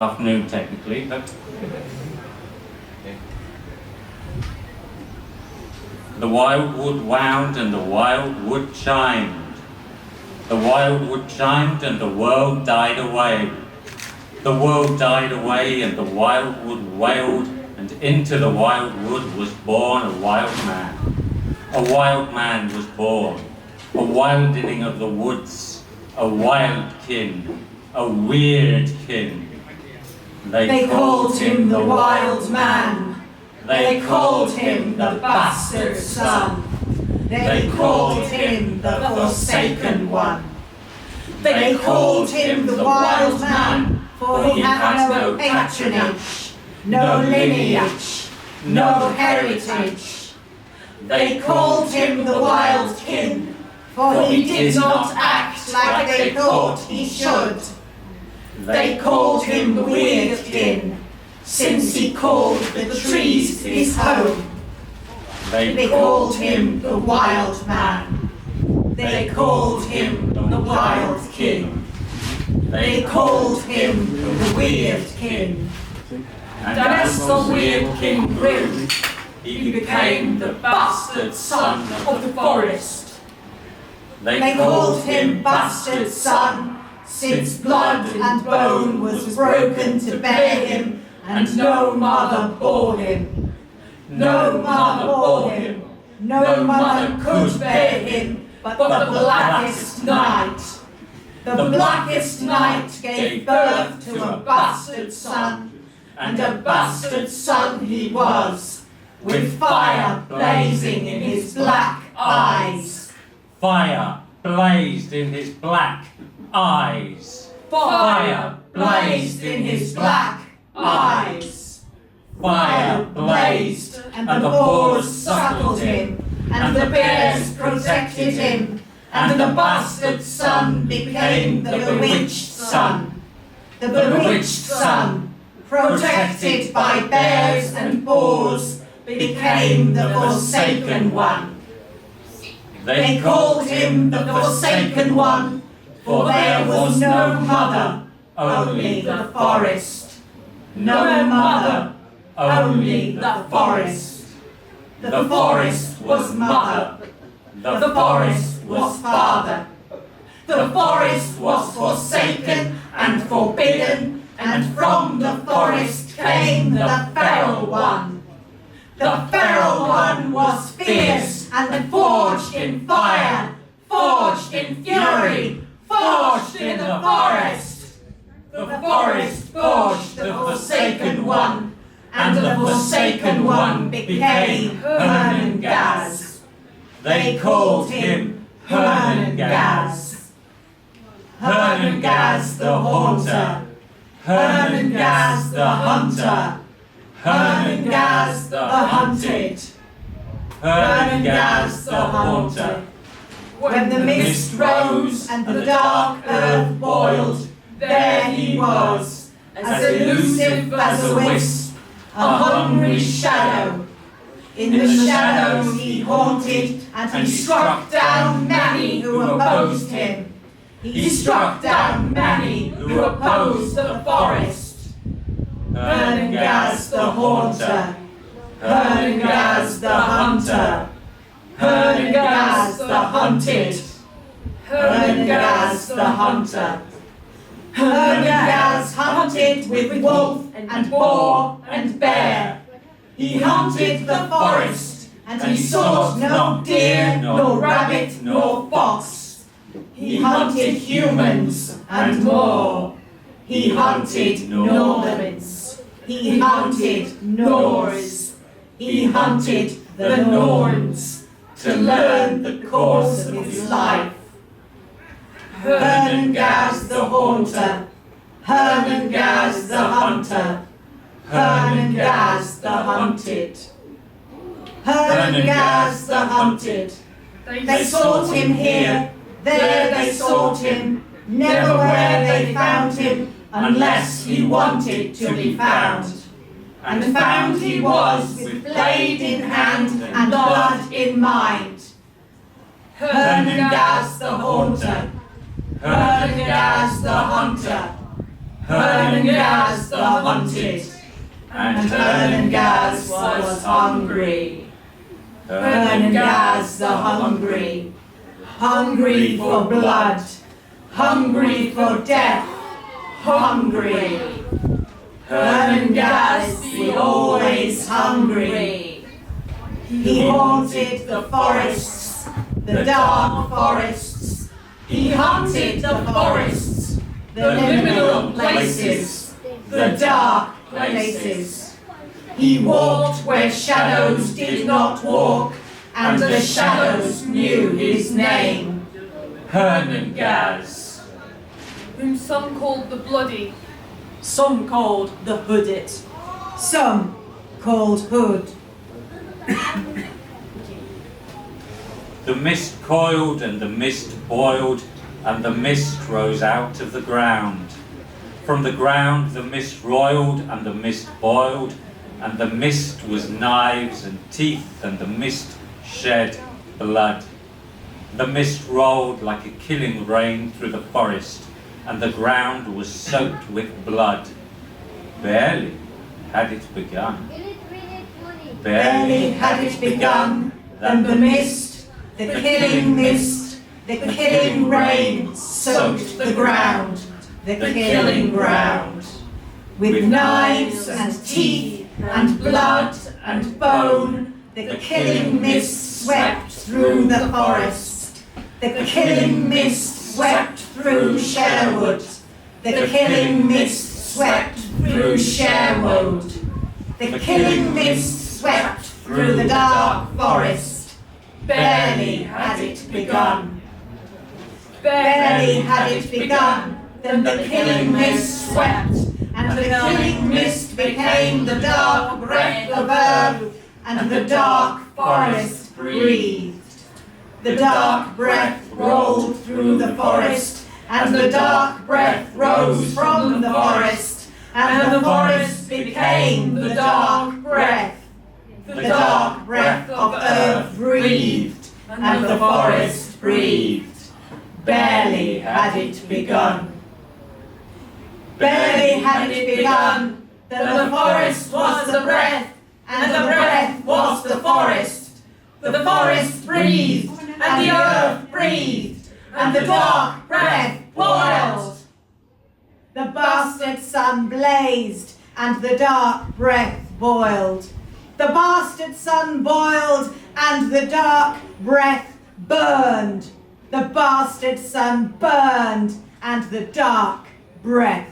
Afternoon technically, but the wild wood wound and the wild wood chimed. The wild wood chimed and the world died away. The world died away and the wild wood wailed, and into the wild wood was born a wild man. A wild man was born, a wildening of the woods, a wild kin, a weird kin. They called him the wild man. They called him the bastard son. They called him the forsaken one. They called him the wild man, for he had no patronage, no lineage, no heritage. They called him the wild kin, for he did not act like they thought he should. They called him the weird kin, since he called the trees his home. They called him the wild man. They called him the wild kin. They called him the weird kin. And as the weird kin grew, he became the bastard son of the forest. They called him bastard son, since blood and bone was broken to bear him, and no mother bore him. No mother bore him. No mother could bear him, but the blackest night. The blackest night gave birth to a bastard son, and a bastard son he was, with fire blazing in his black eyes. Fire blazed in his black eyes. Fire blazed in his black eyes. Fire blazed, and the boars suckled him, and the bears protected him, and the bastard son became the bewitched son. The bewitched son, protected by bears and boars, became the forsaken one. They called him the forsaken one, for there was no mother, only the forest. No mother, only the forest. The forest was mother. The forest was father. The forest was forsaken and forbidden, and from the forest came the feral one. The feral one was fierce and forged in fire, forged in fury, forged in the forest. The forest forged the forsaken one, and the forsaken one became Hernangaz. They called him Hernangaz. Hernangaz the haunter, Hernangaz the hunter, Hernangaz the hunted, Hernangaz the haunter. When the mist rose and the dark earth boiled, there he was, as elusive as a wisp, a hungry shadow. In the shadows he haunted, and he struck down many who opposed him. He struck down many who opposed the forest. Hernangaz the haunter, Hernangaz the hunter, Hernangaz the hunted, Hernangaz the hunter. Hernangaz hunted with wolf and boar and bear. He hunted the forest, and he sought no deer, nor rabbit, nor fox. He hunted humans and more. He hunted Normans. He hunted Norse. He hunted the Norns, to learn the course of his life. Hernangaz the haunter, Hernangaz the hunter, Hernangaz the hunted. Hernangaz the hunted. They sought him here, there they sought him, never where they found him, unless he wanted to be found. And found he was, with blade in hand and blood in mind. Hernangaz the haunter, Hernangaz the hunter, Hernangaz the hunted, and Hernangaz was hungry. Hernangaz the hungry, hungry for blood, hungry for death, hungry. Hernangaz the always hungry. He haunted the forests, the dark forests. He hunted the forests, the liminal places, the dark places. He walked where shadows did not walk, and the shadows knew his name. Hernangaz, whom some called the Bloody, some called the Hooded, some called Hood. The mist coiled and the mist boiled, and the mist rose out of the ground. From the ground the mist roiled and the mist boiled, and the mist was knives and teeth, and the mist shed blood. The mist rolled like a killing rain through the forest, and the ground was soaked with blood. Barely had it begun. Barely had it begun, than the mist, the killing mist, the killing rain soaked the ground, the killing ground. With knives and teeth and blood and bone, the killing mist swept through the forest. The killing mist swept through Sherwood. The killing mist swept through Sherwood. The killing mist swept through the dark forest. Barely had it begun. Barely had it begun, then the killing mist swept, and the killing mist became the dark breath of earth, and the dark forest breathed. The dark breath rolled through the forest, and the dark breath rose from the forest, and the forest became the dark breath. The dark breath of earth breathed, and the forest breathed. Barely had it begun. Barely had it begun, then the forest was the breath, and the breath was the forest. The forest breathed, and the earth breathed, and the dark breath boiled. The bastard sun blazed, and the dark breath boiled. The bastard sun boiled, and the dark breath burned. The bastard sun burned, and the dark breath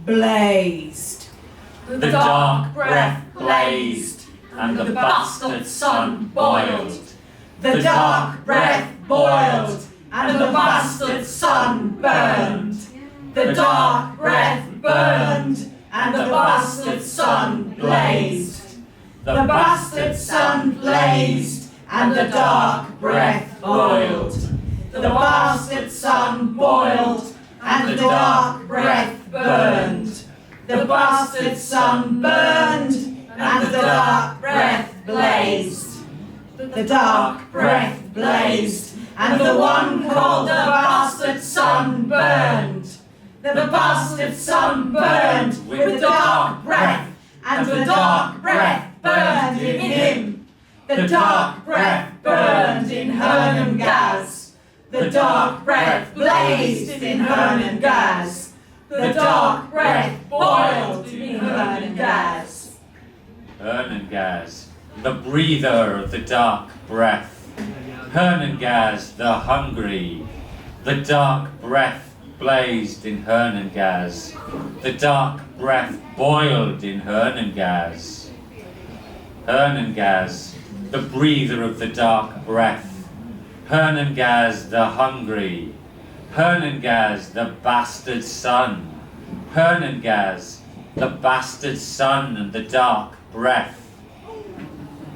blazed. the dark breath blazed, and the bastard sun boiled. The dark breath boiled, and the bastard sun burned. The dark breath burned, and the bastard sun blazed. The bastard sun blazed, and the dark breath boiled. The bastard sun boiled, and the dark breath burned. The bastard sun burned, and the dark breath blazed. The dark breath blazed, and the one called the bastard sun burned. The bastard sun burned with the dark breath, and the dark breath burned in him. The dark breath burned in Hernangaz. The dark breath blazed in Hernangaz. The dark breath boiled in Hernangaz. Hernangaz, the breather of the dark breath. Hernangaz, the hungry. The dark breath blazed in Hernangaz. The dark breath boiled in Hernangaz. Hernangaz, the breather of the dark breath. Hernangaz, the hungry. Hernangaz, the bastard sun. Hernangaz, the bastard sun and the dark breath.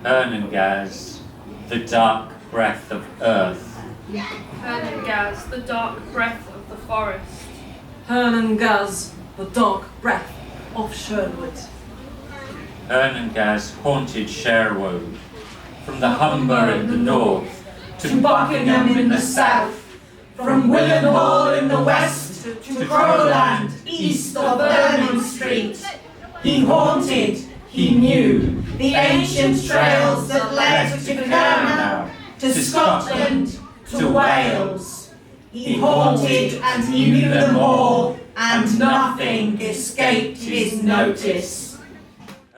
Hernangaz, the dark breath of earth. Hernangaz, the dark breath of the forest. Hernangaz, the dark breath of Sherwood. Hernangaz haunted Sherwood, from the Humber in the north To Buckingham in the south, from Willenhall in the west to Crowland east of Burnham Street. He haunted, he knew, the ancient trails that led to Caernaw, to Scotland, to Wales. He haunted and he knew them all, and nothing escaped his notice.